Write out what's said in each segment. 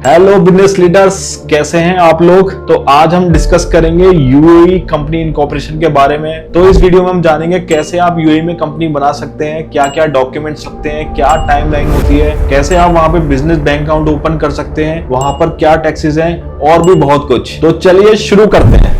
Hello business leaders, कैसे हैं आप लोग। तो आज हम डिस्कस करेंगे यूएई कंपनी इनकॉर्पोरेशन के बारे में। तो इस वीडियो में हम जानेंगे कैसे आप यूएई में कंपनी बना सकते हैं, क्या क्या डॉक्यूमेंट्स लगते हैं, क्या टाइमलाइन होती है, कैसे आप वहां पे बिजनेस बैंक अकाउंट ओपन कर सकते हैं, वहां पर क्या टैक्सेस हैं और भी बहुत कुछ। तो चलिए शुरू करते हैं।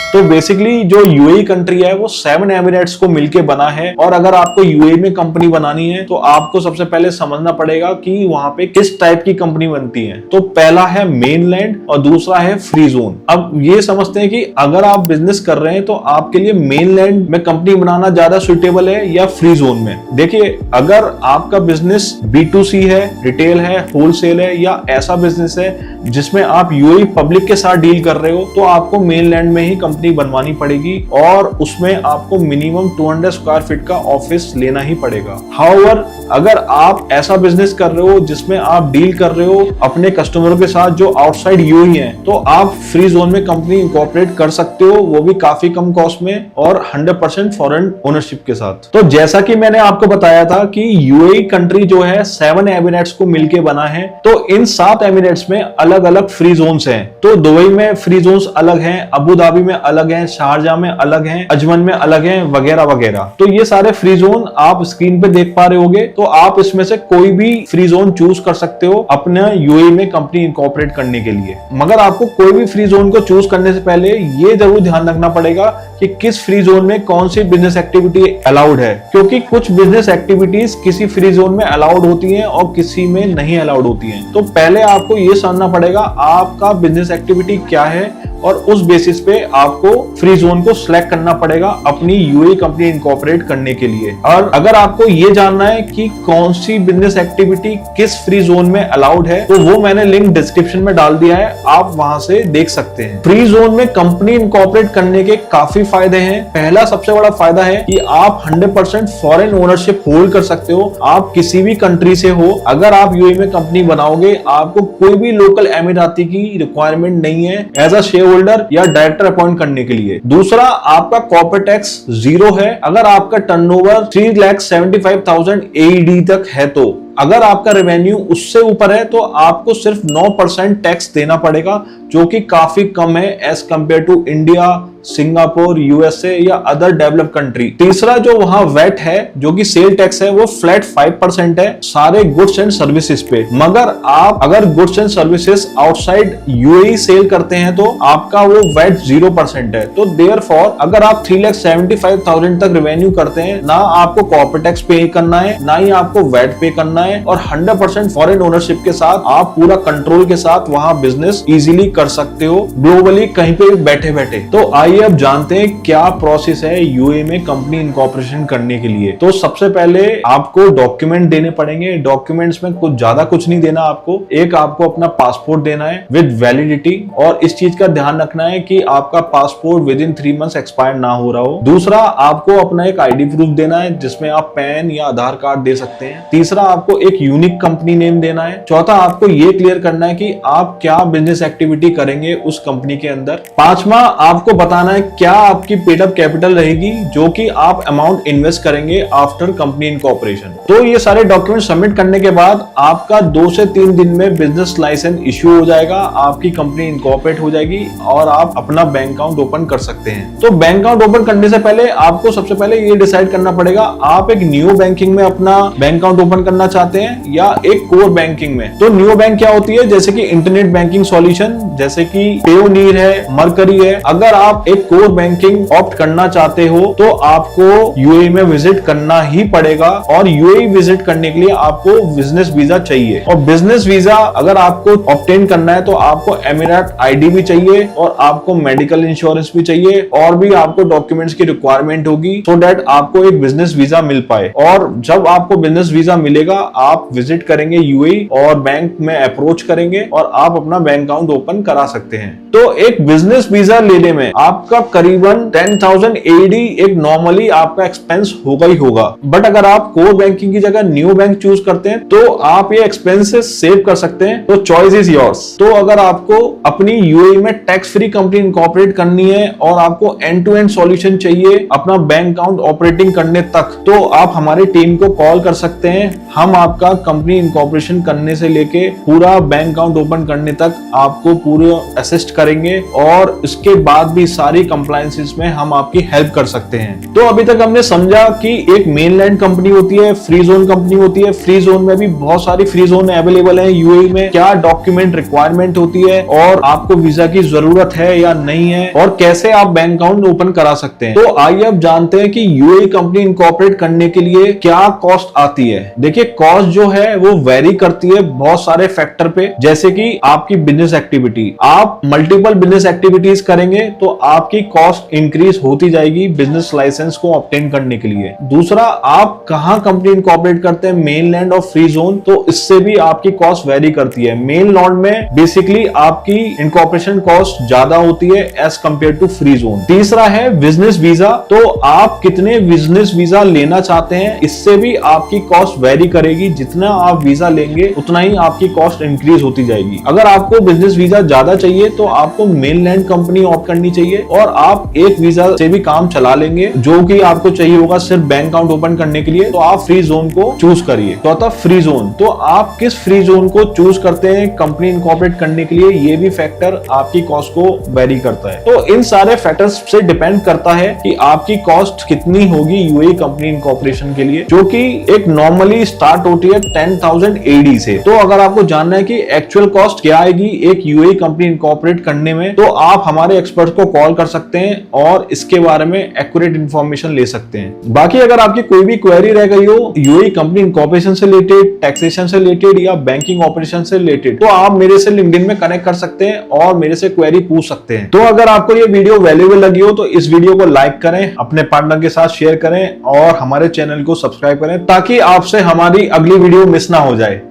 तो बेसिकली जो यूएई कंट्री है वो 7 एमिरेट्स को मिलके बना है। और अगर आपको यूएई में कंपनी बनानी है तो आपको सबसे पहले समझना पड़ेगा कि वहां पे किस टाइप की कंपनी बनती है। तो पहला है मेनलैंड और दूसरा है फ्री जोन। अब ये समझते हैं कि अगर आप बिजनेस कर रहे हैं तो आपके लिए मेनलैंड में कंपनी बनाना ज्यादा सुटेबल है या फ्री जोन में। देखिए, अगर आपका बिजनेस B2C है, रिटेल है, होलसेल है या ऐसा बिजनेस है जिसमें आप यूएई पब्लिक के साथ डील कर रहे हो तो आपको मेनलैंड में ही कंपनी बनवानी पड़ेगी और उसमें आपको मिनिमम 200 स्क्वायर फीट का ऑफिस लेना ही पड़ेगा। हाउएवर, अगर आप ऐसा बिजनेस कर रहे हो जिसमें आप डील कर रहे हो अपने कस्टमरों के साथ जो आउटसाइड यूएई हैं, तो आप फ्री जोन में कंपनी इंकॉर्पोरेट कर सकते हो, वो भी काफी कम कॉस्ट में और 100% फॉरेन ओनरशिप के साथ। तो जैसा कि मैंने आपको बताया था कि यूएई कंट्री जो है 7 एमिरेट्स को मिलके बना है। तो इन 7 एमिरेट्स में अलग अलग फ्री जोन्स हैं। तो दुबई में फ्री जोन्स अलग हैं, अबू धाबी में अलग हैं, शारजा में अलग हैं, अजमान में अलग हैं, वगैरह वगैरह। तो ये सारे फ्री जोन आप स्क्रीन पे देख पा रहे होगे। तो आप इसमें से कोई भी फ्री जोन चूज कर सकते हो अपने यूएई में कंपनी इनकॉर्पोरेट करने के लिए। मगर आपको कोई भी फ्री जोन को चूज करने से पहले ये जरूर ध्यान रखना पड़ेगा कि किस फ्री जोन में कौन सी बिजनेस एक्टिविटी अलाउड है, क्योंकि कुछ बिजनेस एक्टिविटीज किसी फ्री जोन में अलाउड होती हैं और किसी में नहीं अलाउड होती हैं। तो पहले आपको ये समझना पड़ेगा आपका बिजनेस एक्टिविटी क्या है और उस बेसिस पे आपको फ्री जोन को सिलेक्ट करना पड़ेगा अपनी यूएई कंपनी इनकॉर्पोरेट करने के लिए। और अगर आपको ये जानना है कि कौन सी बिजनेस एक्टिविटी किस फ्री जोन में अलाउड है तो वो मैंने लिंक डिस्क्रिप्शन में डाल दिया है, आप वहां से देख सकते हैं। फ्री जोन में कंपनी इनकॉर्पोरेट करने के काफी फायदे हैं। पहला सबसे बड़ा फायदा है कि आप 100% फॉरेन ओनरशिप होल्ड कर सकते हो। आप किसी भी कंट्री से हो, अगर आप यूएई में कंपनी बनाओगे आपको कोई भी लोकल एमिराती की रिक्वायरमेंट नहीं है एज अ शेयर होल्डर या डायरेक्टर अपॉइंट करने के लिए। दूसरा, आपका कॉर्पोरेट टैक्स 0 है अगर आपका टर्नओवर 3,75,000 AED तक है। तो अगर आपका रेवेन्यू उससे ऊपर है तो आपको सिर्फ 9% टैक्स देना पड़ेगा, जो कि काफी कम है as compare to India, Singapore, USA या अदर डेवलप कंट्री। तीसरा, जो वहां वेट है जो कि सेल टैक्स है वो फ्लैट 5% है सारे गुड्स एंड सर्विसेज पे। मगर आप अगर goods and services outside UAE sell करते हैं तो आपका वो वेट 0% है। तो देयरफॉर अगर आप 3,75,000 तक रेवेन्यू करते हैं, ना आपको कॉर्पोरेट टैक्स पे करना है ना ही आपको वेट पे करना है और 100% फॉरेन ओनरशिप के साथ आप पूरा कंट्रोल के साथ वहां बिजनेस इजीली कर सकते हो ग्लोबली कहीं पे बैठे बैठे। तो आइए अब जानते हैं क्या प्रोसेस है यूएई में कंपनी इनकॉर्पोरेशन करने के लिए। तो सबसे पहले आपको डॉक्यूमेंट देने पड़ेंगे। डॉक्यूमेंट्स में कुछ ज्यादा कुछ नहीं देना आपको। एक, आपको अपना पासपोर्ट देना है विद वैलिडिटी, और इस चीज का ध्यान रखना है कि आपका passport with in 3 months expire ना हो रहा हो। दूसरा, आपको अपना एक आईडी प्रूफ देना है जिसमें आप पैन या आधार कार्ड दे सकते हैं। तीसरा, आपको एक यूनिक कंपनी नेम देना है। चौथा, आपको ये क्लियर करना है कि आप क्या बिजनेस एक्टिविटी करेंगे उस कंपनी के अंदर। पांचवा, आपको बताना है क्या आपकी पेड अप कैपिटल रहेगी जो कि आप अमाउंट इन्वेस्ट करेंगे आफ्टर कंपनी इनकॉर्पोरेशन। तो ये सारे डॉक्यूमेंट सबमिट करने के बाद आपका 2 से 3 दिन में बिजनेस लाइसेंस इश्यू हो जाएगा, आपकी कंपनी इनकॉर्पोरेट हो जाएगी और आप अपना बैंक अकाउंट ओपन कर सकते हैं। तो बैंक अकाउंट ओपन करने से पहले आपको सबसे पहले ये डिसाइड करना पड़ेगा आप एक न्यू बैंकिंग में अपना बैंक अकाउंट ओपन करना चाहते हैं या एक कोर बैंकिंग में। तो न्यू बैंक क्या होती है, जैसे कि इंटरनेट बैंकिंग सॉल्यूशन, जैसे कि पेयोनीर है, मरकरी है। अगर आप एक कोर बैंकिंग ऑप्ट करना चाहते हो तो आपको यूएई में विजिट करना ही पड़ेगा और यूएई विजिट करने के लिए आपको बिजनेस वीजा चाहिए। और बिजनेस वीजा अगर आपको ऑब्टेन करना है तो आपको एमिरेट आईडी भी चाहिए और आपको मेडिकल इंश्योरेंस भी चाहिए और भी आपको डॉक्यूमेंट्स की रिक्वायरमेंट होगी सो दैट आपको एक बिजनेस वीजा मिल पाए। और जब आपको बिजनेस वीजा मिलेगा आप विजिट करेंगे यूएई और बैंक में अप्रोच करेंगे और आप अपना बैंक अकाउंट ओपन करा सकते हैं। तो एक बिजनेस वीजा लेने में आपका करीबन 10,000 AED एक नॉर्मली आपका एक्सपेंस होगा ही होगा। बट अगर आप कोर बैंकिंग की जगह न्यू बैंक चूज करते हैं तो आप ये एक्सपेंसेस सेव कर सकते हैं। तो चॉइस इज योर्स। तो अगर आपको अपनी यूएई में टैक्स फ्री कंपनी इनकॉर्पोरेट करनी है और आपको एंड टू एंड सॉल्यूशन चाहिए अपना बैंक अकाउंट ऑपरेटिंग करने तक, तो आप हमारी टीम को कॉल कर सकते हैं। हम आपका कंपनी इनकॉर्पोरेशन करने से लेके पूरा बैंक अकाउंट ओपन करने तक आपको पूरा असिस्ट करेंगे और इसके बाद भी सारी कंप्लायंसेस में हम आपकी हेल्प कर सकते हैं। तो अभी तक हमने समझा कि एक मेनलैंड कंपनी होती है, फ्री जोन कंपनी होती है। फ्री जोन में भी बहुत सारी फ्री जोन अवेलेबल है यूएई में। क्या डॉक्यूमेंट रिक्वायरमेंट होती है और आपको वीजा की जरूरत है या नहीं है और कैसे आप बैंक अकाउंट ओपन करा सकते हैं। तो आइए अब जानते हैं कि यूएई कंपनी इनकॉर्पोरेट करने के लिए क्या कॉस्ट आती है। देखिए कॉस्ट जो है वो वेरी करती है बहुत सारे फैक्टर पे, जैसे कि आपकी बिजनेस एक्टिविटी। आप मल्टीपल बिजनेस एक्टिविटीज करेंगे तो आपकी कॉस्ट इंक्रीज होती जाएगी बिजनेस लाइसेंस को ऑब्टेन करने के लिए। दूसरा, आप कहां कंपनी इनकॉर्पोरेट करते हैं, मेनलैंड और फ्री जोन, तो इससे भी आपकी कॉस्ट वेरी करती है। मेनलैंड में बेसिकली आपकी इनकॉर्पोरेशन कॉस्ट ज्यादा होती है as compare to free zone. तीसरा है बिजनेस वीजा। तो आप कितने बिजनेस वीजा लेना चाहते हैं, इससे भी आपकी कॉस्ट वेरी करेगी। जितना आप वीजा लेंगे उतना ही आपकी कॉस्ट इंक्रीज होती जाएगी। अगर आपको बिजनेस वीजा ज्यादा चाहिए तो आपको मेनलैंड कंपनी ऑप्ट करनी चाहिए और आप एक वीजा से भी काम चला लेंगे जो कि आपको चाहिए होगा सिर्फ बैंक अकाउंट ओपन करने के लिए। तो आप फ्री जोन को चूज करिए। चौथा, फ्री जोन। तो आप किस फ्री जोन को चूज करते हैं कंपनी इनकॉर्पोरेट करने के लिए, ये भी फैक्टर आपकी कॉस्ट को वेरी करता है। तो इन सारे फैक्टर्स से डिपेंड करता है कि आपकी कॉस्ट कितनी होगी यूएई कंपनी इनकॉर्पोरेशन के लिए, जो कि एक नॉर्मली स्टार्ट होती है 10,000 AED से। तो अगर आपको जानना है कि एक्चुअल कॉस्ट क्या आएगी एक यूएई कंपनी इनकॉर्पोरेट करने में, तो आप हमारे एक्सपर्ट को कॉल कर सकते हैं और इसके बारे में एक्यूरेट इंफॉर्मेशन ले सकते हैं। बाकी अगर आपकी कोई भी क्वेरी रह गई हो यूएई कंपनी इनकॉर्पोरेशन से रिलेटेड, टैक्सेशन से रिलेटेड या बैंकिंग ऑपरेशन से रिलेटेड, तो आप मेरे से लिंक्डइन में कनेक्ट कर सकते हैं और मेरे से क्वेरी पूछ सकते हैं। तो अगर आपको ये वीडियो वैल्यूएबल लगी हो तो इस वीडियो को लाइक करें, अपने पार्टनर के साथ शेयर करें और हमारे चैनल को सब्सक्राइब करें ताकि आपसे हमारी अगली वीडियो मिस ना हो जाए।